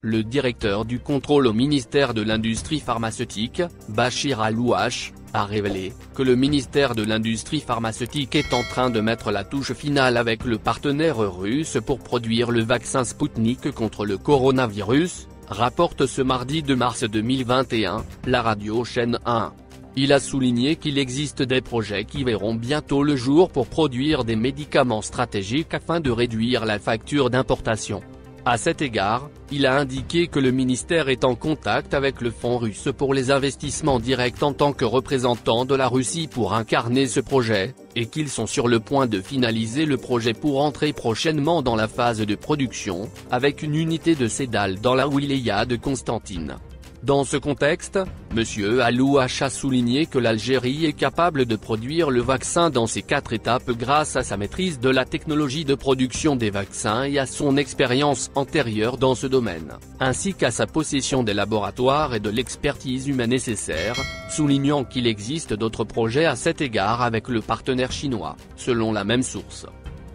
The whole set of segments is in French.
le directeur du contrôle au ministère de l'Industrie pharmaceutique, Bachir Alouache, a révélé que le ministère de l'Industrie pharmaceutique est en train de mettre la touche finale avec le partenaire russe pour produire le vaccin Sputnik contre le coronavirus, rapporte ce mardi 2 mars 2021, la radio Chaîne 1. Il a souligné qu'il existe des projets qui verront bientôt le jour pour produire des médicaments stratégiques afin de réduire la facture d'importation. À cet égard, il a indiqué que le ministère est en contact avec le fonds russe pour les investissements directs en tant que représentant de la Russie pour incarner ce projet, et qu'ils sont sur le point de finaliser le projet pour entrer prochainement dans la phase de production, avec une unité de Sedal dans la wilaya de Constantine. Dans ce contexte, M. Alouache a souligné que l'Algérie est capable de produire le vaccin dans ses 4 étapes grâce à sa maîtrise de la technologie de production des vaccins et à son expérience antérieure dans ce domaine, ainsi qu'à sa possession des laboratoires et de l'expertise humaine nécessaire, soulignant qu'il existe d'autres projets à cet égard avec le partenaire chinois, selon la même source.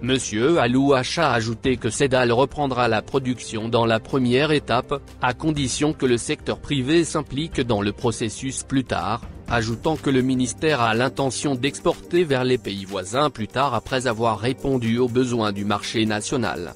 M. Alouache a ajouté que Sedal reprendra la production dans la première étape, à condition que le secteur privé s'implique dans le processus plus tard, ajoutant que le ministère a l'intention d'exporter vers les pays voisins plus tard après avoir répondu aux besoins du marché national.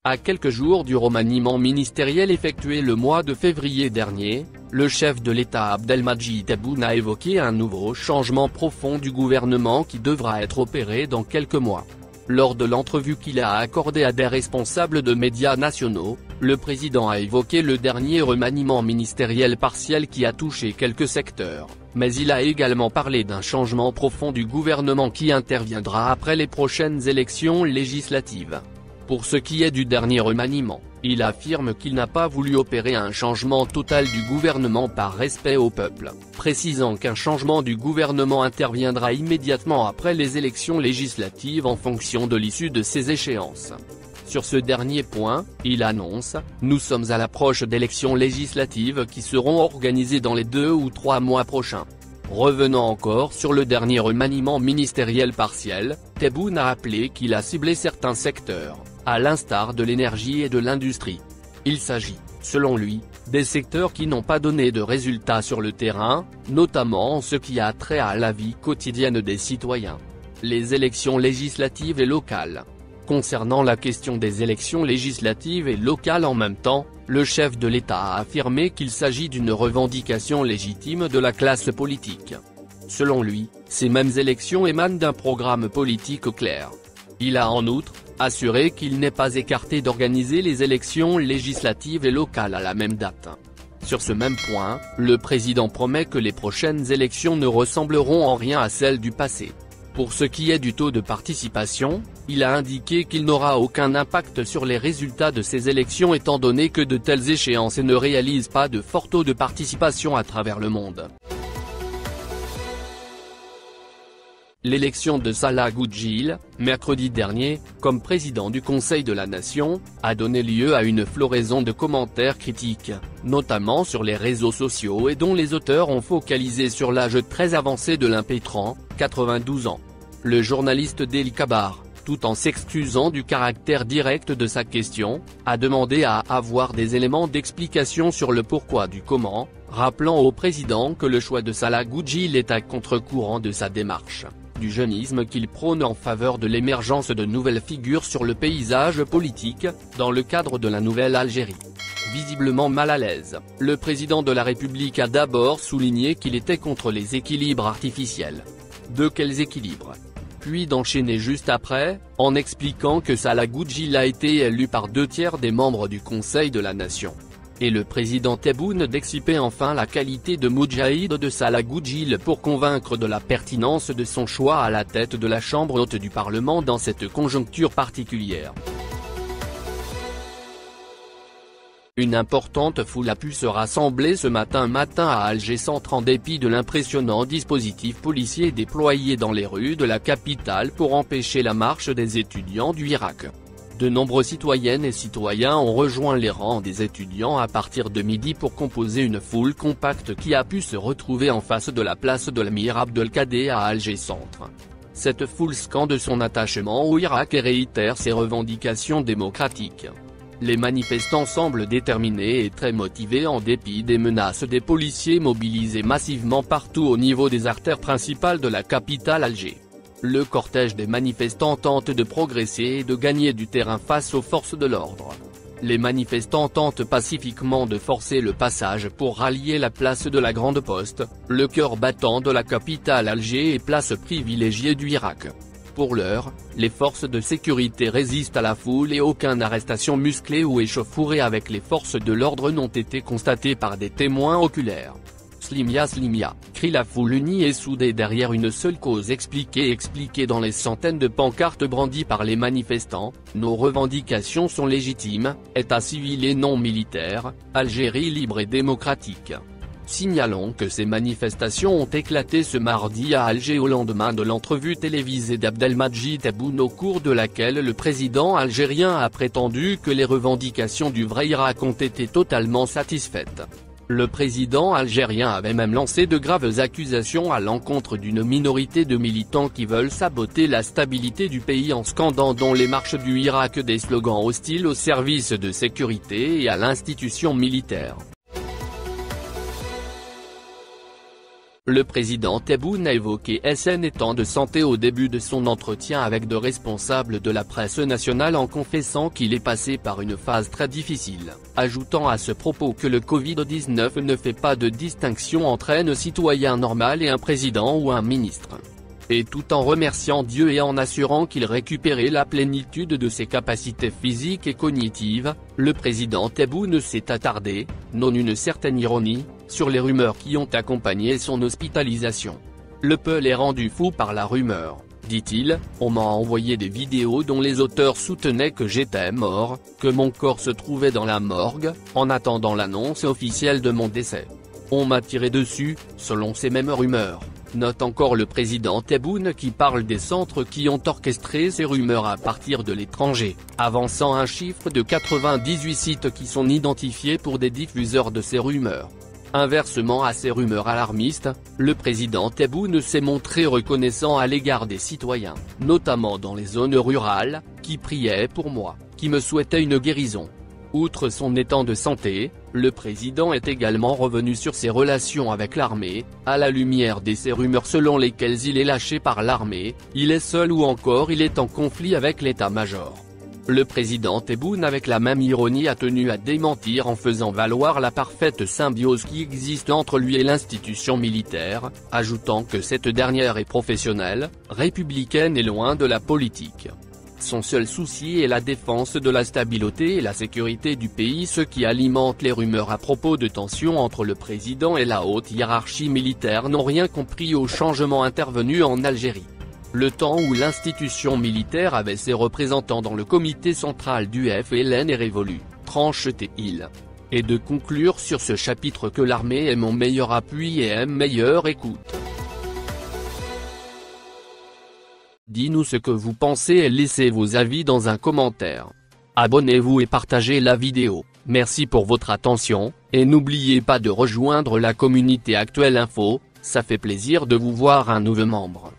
À quelques jours du remaniement ministériel effectué le mois de février dernier, le chef de l'État Abdelmadjid Tebboune a évoqué un nouveau changement profond du gouvernement qui devra être opéré dans quelques mois. Lors de l'entrevue qu'il a accordée à des responsables de médias nationaux, le président a évoqué le dernier remaniement ministériel partiel qui a touché quelques secteurs, mais il a également parlé d'un changement profond du gouvernement qui interviendra après les prochaines élections législatives. Pour ce qui est du dernier remaniement, il affirme qu'il n'a pas voulu opérer un changement total du gouvernement par respect au peuple, précisant qu'un changement du gouvernement interviendra immédiatement après les élections législatives en fonction de l'issue de ces échéances. Sur ce dernier point, il annonce « Nous sommes à l'approche d'élections législatives qui seront organisées dans les 2 ou 3 mois prochains ». Revenant encore sur le dernier remaniement ministériel partiel, Tebboune a rappelé qu'il a ciblé certains secteurs, à l'instar de l'énergie et de l'industrie. Il s'agit, selon lui, des secteurs qui n'ont pas donné de résultats sur le terrain, notamment en ce qui a trait à la vie quotidienne des citoyens. Les élections législatives et locales. Concernant la question des élections législatives et locales en même temps, le chef de l'État a affirmé qu'il s'agit d'une revendication légitime de la classe politique. Selon lui, ces mêmes élections émanent d'un programme politique clair. Il a en outre assuré qu'il n'est pas écarté d'organiser les élections législatives et locales à la même date. Sur ce même point, le président promet que les prochaines élections ne ressembleront en rien à celles du passé. Pour ce qui est du taux de participation, il a indiqué qu'il n'aura aucun impact sur les résultats de ces élections étant donné que de telles échéances ne réalisent pas de fort taux de participation à travers le monde. L'élection de Salah Goudjil, mercredi dernier, comme président du Conseil de la Nation, a donné lieu à une floraison de commentaires critiques, notamment sur les réseaux sociaux et dont les auteurs ont focalisé sur l'âge très avancé de l'impétrant, 92 ans. Le journaliste Deli Kabar, tout en s'excusant du caractère direct de sa question, a demandé à avoir des éléments d'explication sur le pourquoi du comment, rappelant au président que le choix de Salah Goudjil est à contre-courant de sa démarche, du jeunisme qu'il prône en faveur de l'émergence de nouvelles figures sur le paysage politique, dans le cadre de la nouvelle Algérie. Visiblement mal à l'aise, le président de la République a d'abord souligné qu'il était contre les équilibres artificiels. De quels équilibres ? Puis d'enchaîner juste après, en expliquant que Salah Goudjil a été élu par 2/3 des membres du Conseil de la Nation. Et le président Tebboune d'expliquer enfin la qualité de Moudjahid de Salah Goudjil pour convaincre de la pertinence de son choix à la tête de la Chambre haute du Parlement dans cette conjoncture particulière. Une importante foule a pu se rassembler ce matin à Alger Centre en dépit de l'impressionnant dispositif policier déployé dans les rues de la capitale pour empêcher la marche des étudiants du Irak. De nombreux citoyennes et citoyens ont rejoint les rangs des étudiants à partir de midi pour composer une foule compacte qui a pu se retrouver en face de la place de l'Amir Abdelkadé à Alger Centre. Cette foule scande son attachement au Irak et réitère ses revendications démocratiques. Les manifestants semblent déterminés et très motivés en dépit des menaces des policiers mobilisés massivement partout au niveau des artères principales de la capitale Alger. Le cortège des manifestants tente de progresser et de gagner du terrain face aux forces de l'ordre. Les manifestants tentent pacifiquement de forcer le passage pour rallier la place de la Grande Poste, le cœur battant de la capitale Alger et place privilégiée du Irak. Pour l'heure, les forces de sécurité résistent à la foule et aucune arrestation musclée ou échauffourée avec les forces de l'ordre n'ont été constatées par des témoins oculaires. Slimia Slimia, crie la foule unie et soudée derrière une seule cause expliquée dans les centaines de pancartes brandies par les manifestants, nos revendications sont légitimes, État civil et non militaire, Algérie libre et démocratique. Signalons que ces manifestations ont éclaté ce mardi à Alger au lendemain de l'entrevue télévisée d'Abdelmadjid Tebboune au cours de laquelle le président algérien a prétendu que les revendications du vrai Irak ont été totalement satisfaites. Le président algérien avait même lancé de graves accusations à l'encontre d'une minorité de militants qui veulent saboter la stabilité du pays en scandant dans les marches du Irak des slogans hostiles aux services de sécurité et à l'institution militaire. Le président Tebboune a évoqué son état de santé au début de son entretien avec de responsables de la presse nationale en confessant qu'il est passé par une phase très difficile, ajoutant à ce propos que le Covid-19 ne fait pas de distinction entre un citoyen normal et un président ou un ministre. Et tout en remerciant Dieu et en assurant qu'il récupérait la plénitude de ses capacités physiques et cognitives, le président Tebboune s'est attardé, non une certaine ironie, sur les rumeurs qui ont accompagné son hospitalisation. Le peuple est rendu fou par la rumeur, dit-il, on m'a envoyé des vidéos dont les auteurs soutenaient que j'étais mort, que mon corps se trouvait dans la morgue, en attendant l'annonce officielle de mon décès. On m'a tiré dessus, selon ces mêmes rumeurs. Note encore le président Tebboune qui parle des centres qui ont orchestré ces rumeurs à partir de l'étranger, avançant un chiffre de 98 sites qui sont identifiés pour des diffuseurs de ces rumeurs. Inversement à ces rumeurs alarmistes, le président Tebboune s'est montré reconnaissant à l'égard des citoyens, notamment dans les zones rurales, qui priaient pour moi, qui me souhaitaient une guérison. Outre son état de santé, le président est également revenu sur ses relations avec l'armée, à la lumière de ces rumeurs selon lesquelles il est lâché par l'armée, il est seul ou encore il est en conflit avec l'état-major. Le président Tebboune avec la même ironie a tenu à démentir en faisant valoir la parfaite symbiose qui existe entre lui et l'institution militaire, ajoutant que cette dernière est professionnelle, républicaine et loin de la politique. Son seul souci est la défense de la stabilité et la sécurité du pays, ce qui alimente les rumeurs à propos de tensions entre le président et la haute hiérarchie militaire n'ont rien compris aux changements intervenus en Algérie. Le temps où l'institution militaire avait ses représentants dans le comité central du FLN est révolu, tranche-t-il. Et de conclure sur ce chapitre que l'armée est mon meilleur appui et est meilleure écoute. Dis-nous ce que vous pensez et laissez vos avis dans un commentaire. Abonnez-vous et partagez la vidéo, merci pour votre attention, et n'oubliez pas de rejoindre la communauté Actuel Info, ça fait plaisir de vous voir un nouveau membre.